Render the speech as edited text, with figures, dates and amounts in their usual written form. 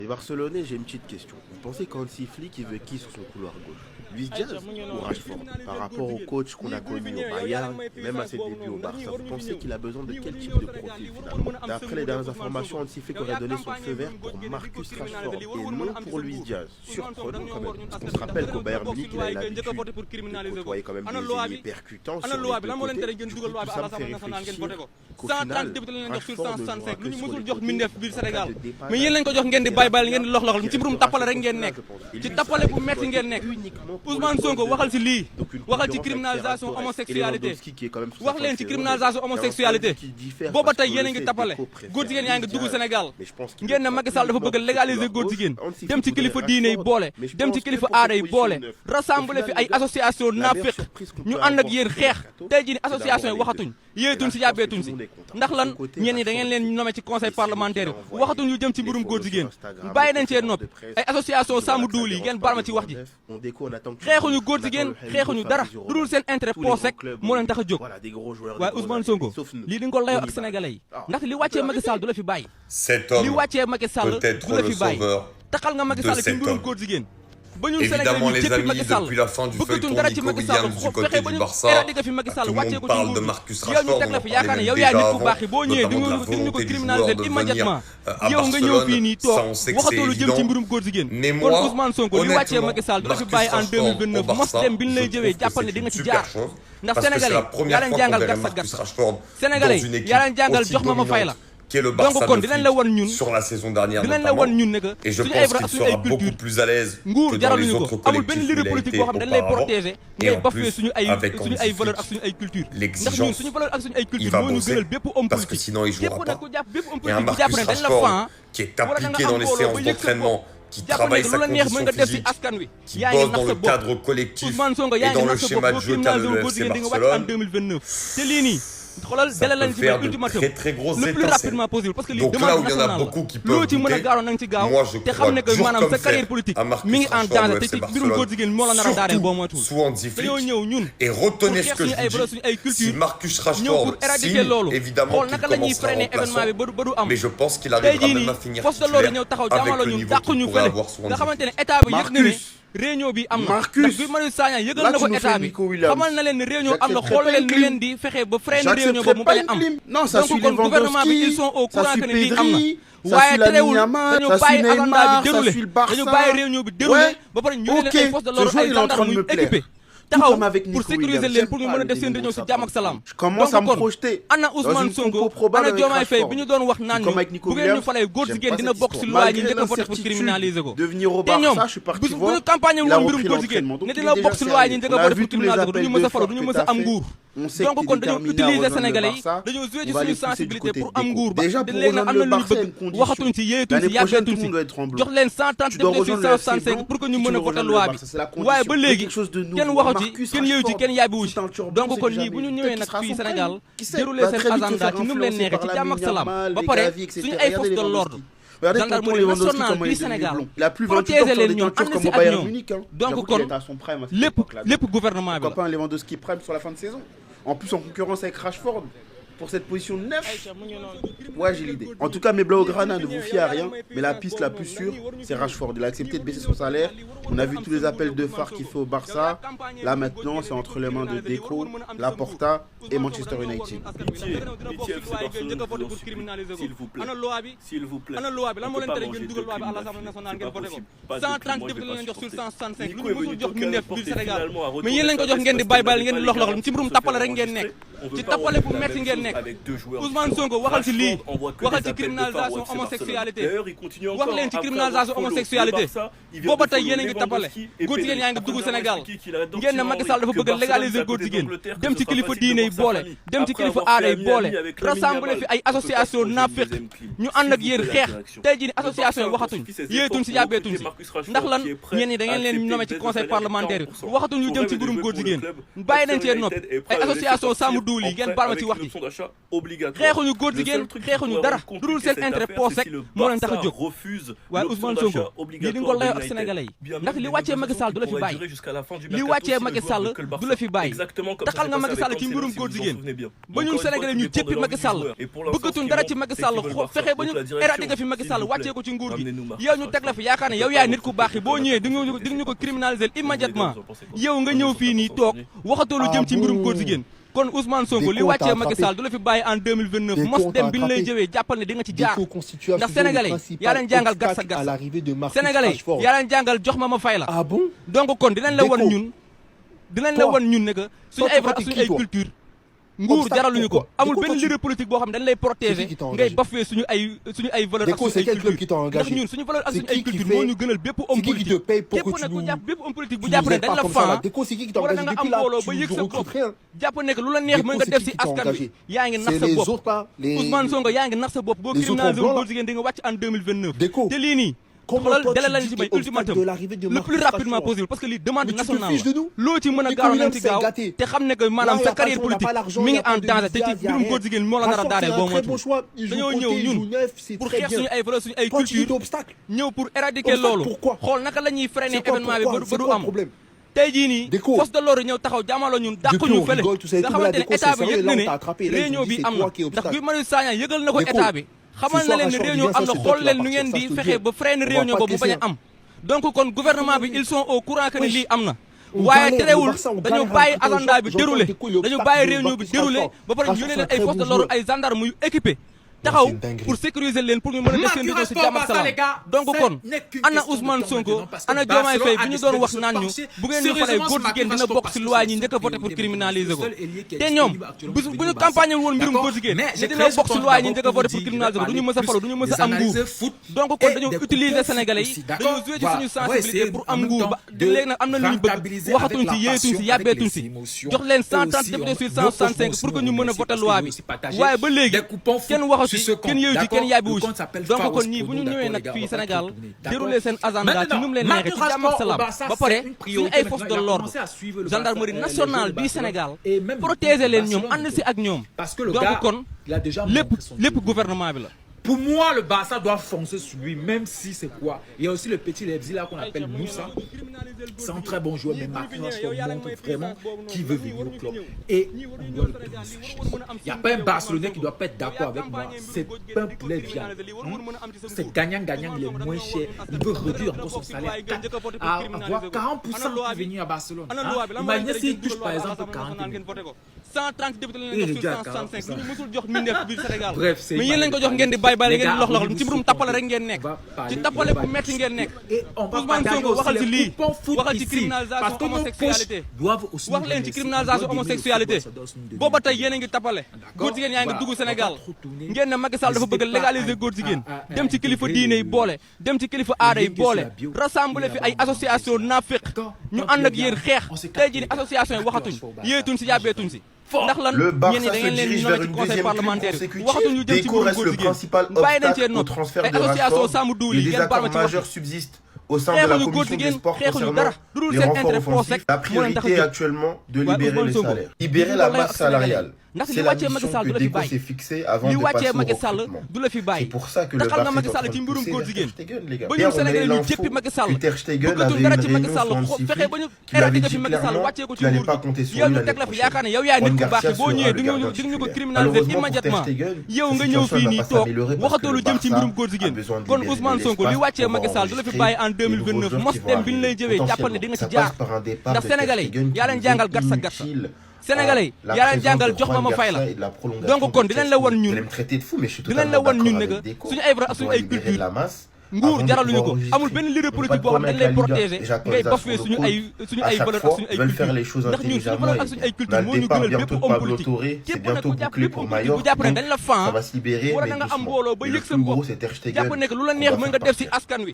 Les Barcelonais, j'ai une petite question. Vous pensez qu'Hansi Flick, il veut qui sur son couloir gauche? Luis Diaz ou Rashford? Par rapport au coach qu'on a connu au Bayern, même à ses débuts au Barça, vous pensez qu'il a besoin de quel type de profil finalement? D'après les dernières informations, Hansi Flick aurait donné son feu vert pour Marcus Rashford et non pour Luis Diaz. Surprenant quand même. Parce qu'on se rappelle qu'au Bayern Munich, il a l'habitude de côtoyer quand même des ailiers percutants sur les deux côtés. Du coup, tout ça me fait réfléchir qu'au final, Rashford ne jouera que sur les côtés. mais yéen lañ ko jox ngeen di bàyyi ngeen di lox ci mbirum tappale rek ngeen nekk ci tappale bu metti ngeen nekk Ousmane Sonko waxal ci lii waxal ci criminalisation homosexualité wax leen ci criminalisation homosexualité booba tey yéen a ngi tappale góor jigéen yaa ngi dugg Sénégal ngeen ne Macky Sall dafa bëgg a légaliser góor jigéen dem ci kilifa diine yi boole dem ci kilifa aada yi boole rassembler fi ay association naaféq ñu ànd ak yéen xeex tey jii ni association yi waxatuñ yéetuñ si yàbbeetuñ si ndax lan ñeen ñi da ngeen leen nommé ci conseil parlementaire yi waxatuñ yu jëm ci mbirum góor jigéen bàyyi nañ cee noppi ay association sàmm duul yi ngeen baal ma ci wax ji xeexuñu góor jigéen xeexuñu dara lu dul seen intérêt poos rek moo leen tax a jóg waaye Ousmane Sonko lii di nga ko layoo ak sénégalais yi ndaxte li wàccee Macky Sall du la fi bàyyi li wàccee Macky Sall du la fi bàyyi taxal nga Macky Sall ci mbirum góor jigéen ba ñun Évidemment, les amis, depuis la fin du feuilleton Nico Williams du côté du Barça, tout le monde parle de Marcus Rashford. On en parlait même déjà avant, notamment de la volonté du joueur de venir à Barcelone. Ça, on sait que c'est évident. Mais moi, honnêtement, Marcus Rashford au Barça, je trouve que c'est une super chose. Parce que c'est la première fois qu'on verrait Marcus Rashford dans une équipe aussi dominante qui est le Barça de Flick sur la saison dernière notamment. Et je pense qu'il sera beaucoup plus à l'aise que dans les autres collectifs où il a été auparavant. Et en plus, avec Hansi Flick, l'exigence, il va bosser parce que sinon il ne jouera pas. Et un Marcus Rashford qui est appliqué dans les séances d'entraînement, qui travaille sa condition physique, qui bosse dans le cadre collectif et dans le schéma de jeu qu'a le FC Barcelone. Ça peut faire de très très grosses étincelles. Donc là où il y en a beaucoup qui peuvent douter, moi je crois toujours comme fer à Marcus Rashford au FC Barcelone, surtout sous Hansi Flick. Et retenez ce que je vous dis, si Marcus Rashford signe, évidemment qu'il commencera remplaçant, mais je pense qu'il arrivera même à finir titulaire avec le niveau qu'il pourrait avoir sous Hansi Flick. réunion bi am na ndax bi Marius Sagna yëgal na ko état bi xamal na leen ne réunion am na xool leen lu leen di fexe ba freiner réunion boobu mu bañ a am donc kon gouvernement bi ils sont au courant que ne lii am na waaye terewul dañu bàyyi agenda bi déroulé dañu bàyyi réunion bi déroulé ba pare ñu leen ay forces de l'ordre ay gendarmes muy équipé taxaw pour sécuriser leen pour ñu mën a def seen réunion si jàmm ak salaam donc kon ana Ousmane Sonko ana Diomaye Faye bi ñu doon wax naan ñu bu ngeen ñu falee góor jigéen dina bokk si loi yi njëkk a voté pour criminaliser ko te ñoom bu ñu campagne woon mbirum góor jigéen ne dina bokk si loi yi njëkk a voté pour criminaliser ko du ñu mës a falu du ñu mës a am nguur donc kon dañoo utiliser sénégalais yi dañoo jouer ci suñu sensibilité pour am nguur ba te léegi nag am na lu ñu bëgg waxatuñ si yéetuñ si yàbbeetuñ si jox leen 130 députés sur 165 pour que ñu mën a voté loi bi waaye ba léegi kenn waxu ci kenn yëyu ci kenn yàbbiwu ci donc kon ñii bu ñu ñëwee nag fii Sénégal déroulé seen agenda ci nu mu leen neexee ci jàmm ak salaam ba pare suñu ay forces de l'ordre gendarmerie nationale du Sénégal protéger leen ñoom ànd si ak ñoom donc kon lépp gouvernement bi la. Lewandowski prime sur la fin de saison. En plus en concurrence avec Rashford pour cette position de 9. Ouais, j'ai l'idée. En tout cas, mes Blaugrana, ne vous fiez à rien. Mais la piste la plus sûre, c'est Rashford. Il a accepté de baisser son salaire. On a vu tous les appels de phare qu'il fait au Barça. Là, maintenant, c'est entre les mains de Deco, Laporta et Manchester United. S'il vous plaît. S'il vous plaît. On ne peut pas manger de criminalisation. C'est pas possible. Pas de criminalisation. Nico est venu toquer à porter finalement à retourner. Mais yéen lañ ko jox ngeen di bàyyi ngeen di lox ci mbirum tappale rek ngeen nekk ci tappale bu metti ngeen nekk Ousmane Sonko waxal ci lii waxal ci criminalisation homosexualité wax leen ci criminalisation homosexualité booba tey yéen a ngi tappale góor jigéen yaa ngi dugg Sénégal ngeen ne Macky Sall dafa bëgg a légaliser góor jigéen dem ci kilifa diine yi boole dem ci kilifa aada yi boole rassembler fi ay association naaféq ñu ànd ak yéen xeex tey jii ni association yi waxatuñ yéetuñ si yàbbeetuñ si ndax lan ñeen ñi da ngeen leen nommé ci conseil parlementaire yi waxatuñ ñu jëm ci mbirum góor jigéen bàyyi nañ cee noppi ay association sàmm duul yi ngeen baal ma ci wax ji d'achat obligatoire. xeexuñu góor jigéen xeexuñu dara dudul seen intérêt poosek moo leen tax a jóg waaye Ousmane Sonko lii di nga ko layoo ak sénégalais yi ndax li wàccee Macky Sall du la fi bàyyi li wàccee Macky Sall du la fi bàyyi taxal nga Macky Sall ci mbirum góor jigéen ba ñun sénégalais ñu jéppi Macky Sall bëggatuñ dara ci Macky Sall fexe ba ñu éradiquer fi Macky Sall wàccee ko ci nguur gi yow ñu teg la fi yaakaar ne yow yaay nit ku baax yi boo ñëwee di nga ñu ko criminaliser immédiatement yow nga ñëw fii nii toog waxatoo lu jëm ci mbirum góor jigéen kon Ousmane Sonko li wàccee Macky Sall du la fi bàyyi en 2029 mos dem bi ñu lay jëwee jàppal ne di nga ci jaar ndax sénégalais yaa leen jàngal gatsa gatsa sénégalais yaa leen jàngal jox ma fay la donc kon dinañ la wan ñun ne que suñu ay valeurs ak suñu ay culture nguur jaraluñu ko amul benn leader politique boo xam ne dañ lay protéger ngay bafouer suñu ay valeurs ak suñu ay culture ndax ñun suñu valeurs ak suñu ay culture moo ñu gënal bépp homme politique képp nag ku jàpp bépp homme politique bu jàpp ne dañ la fan wala da nga am mbooloo ba yëg sa bopp jàpp ne que lu la neex mën nga def si askan wi yaa ngi nax sa bopp Ousmane Sonko yaa ngi nax sa bopp boo criminalisé góor jigéen di nga wàcc en 2029 te lii nii xoolal délai lañ ci may ultimatum le plus rapidement possible parce que lii demande nationale la loo ci mën a gaaw nañ ci gaaw te xam ne que maanaam sa carrière politique mi ngi en danger te ci mbirum góor jigéen moo la nar a daaneel boo moytu dañoo ñëw ñun pour xeex suñu ay valeurs suñu ay culture ñëw pour éradiquer loolu xool naka la ñuy freiner événement bi ba du am tey jii nii force de l'ordre ñëw taxaw jaamaloo ñun dàquñu fële nga xamante ne état bi yëg na ne réunion bi am na ndax Guy Marius Sagna yëgal na ko état bi xamal na leen ne réunion am na xool leen nu ngeen di fexe ba freiner réunion boobu mu bañ a am donc kon gouvernement bi ils sont au courant que ne lii am na waaye terewul dañu bàyyi agenda bi déroulé dañu bàyyi réunion bi déroulé ba pare ñu yónnee leen ay forces de l'ordre ay gendarmes yu équipé taxaw pour sécuriser leen pour ñu mën a def seen réunion si jàmm ak salaam donc kon ana Ousmane Sonko ana Diomaye Faye bi ñu doon wax naan ñu bu ngeen ñu falee góor jigéen dina bokk si loi ñi njëkk a voté pour criminaliser ko te ñoom bu ñu campagne woon mbirum góor jigéen ne dina bokk si loi ñi njëkk a voté pour criminaliser ko du ñu mës a falu du ñu mës a am nguur donc kon dañoo utiliser sénégalais yi dañoo joué ci suñu sensibilité pour am nguur ba léegi nag am na lu ñu bëgg waxatuñ si yéetuñ si yàbbeetuñ si jox leen 130 députés sur 165 pour que ñu mën a voté loi bi waaye ba léegi kenn waxatu kenn yooyu ci kenn yaay bi wuci donc kon ñii bu ñu ñëwee nag fii Sénégal déroulé seen agenda ci nu mu leen neexee ci jàmm ak salaam ba pare suñu ay forces de l'ordre gendarmerie nationale bii Sénégal protéger leen ñoom ànd si ak ñoom donc kon lépp gouvernement bi la. Pour moi, le Barça doit foncer sur lui, même si c'est quoi. Il y a aussi le petit Lebzi là qu'on appelle Moussa. C'est un très bon joueur, mais Marcus montre vraiment qui veut venir au club. Et on doit le donner sa chance. Il n'y a pas un Barcelonais qui ne doit pas être d'accord avec moi. C'est un poulet viande. C'est gagnant-gagnant, il est moins cher. Il veut réduire encore son salaire à avoir 40% pour venir à Barcelone. Imaginez s'il touche par exemple 40 000. 130 députés lañ jox sur 165 lu ñu mësul jox mindeef biir Sénégal mais yéen lañ ko jox ngeen di bàyyi ngeen di lox ci mbirum tappale rek ngeen nekk ci tappale bu metti ngeen nekk Ousmane Sonko waxal ci lii waxal ci criminalisation homosexualité wax leen ci criminalisation homosexualité booba tey yéen a ngi tappale góor jigéen yaa ngi dugg Sénégal ngeen ne Macky Sall dafa bëgg légaliser góor jigéen dem ci kilifa diine yi boole dem ci kilifa aada yi boole rassembler fi ay association naaféq ñu ànd ak yéen xeex tey jii ni association yi waxatuñ yéetuñ si yàbbeetuñ si Le Barça se dirige vers une deuxième crise consécutive. Déco reste le principal obstacle au transfert de renforts. Les désaccords majeurs subsistent au sein de la commission des sports concernant les renforts offensifs. La priorité est actuellement de libérer les salaires. Libérer la masse salariale. C'est la mission que Déco s'est fixée avant de passer au recrutement. C'est pour ça que le Barça est en train de pousser Ter Stegen, les gars. Hier, on a eu l'info que Ter Stegen avait une réunion sur un sifflet qui lui avait dit clairement qu'il n'allait pas compter sur lui l'année prochaine. Juan Garcia sera le gardien titulaire. Malheureusement pour Ter Stegen, cette situation n'a pas s'amélioré parce que le Barça a besoin de libérer de l'espace pour enregistrer des nouveaux joueurs qui vont arriver potentiellement. Ça passe par un départ de Ter Stegen qui est inutile. Sénégalais yaa leen jàngal jox ma fay la donc kon dinañ la wan ñun ne que suñu ay valeurs ak suñu ay culture nguur jaraluñu ko amul benn leader politique boo xam dañ lay protéger ngay bafouer suñu ay valeurs ak suñu ay culture ndax ñun suñu valeurs ak suñu ay culture moo ñu gënal bépp homme politique képp nag ku jàpp bépp homme politique bu jàpp ne dañ la fan wala da nga am mbooloo ba yëg sa bopp jàpp ne que lu la neex mën nga def si askan wi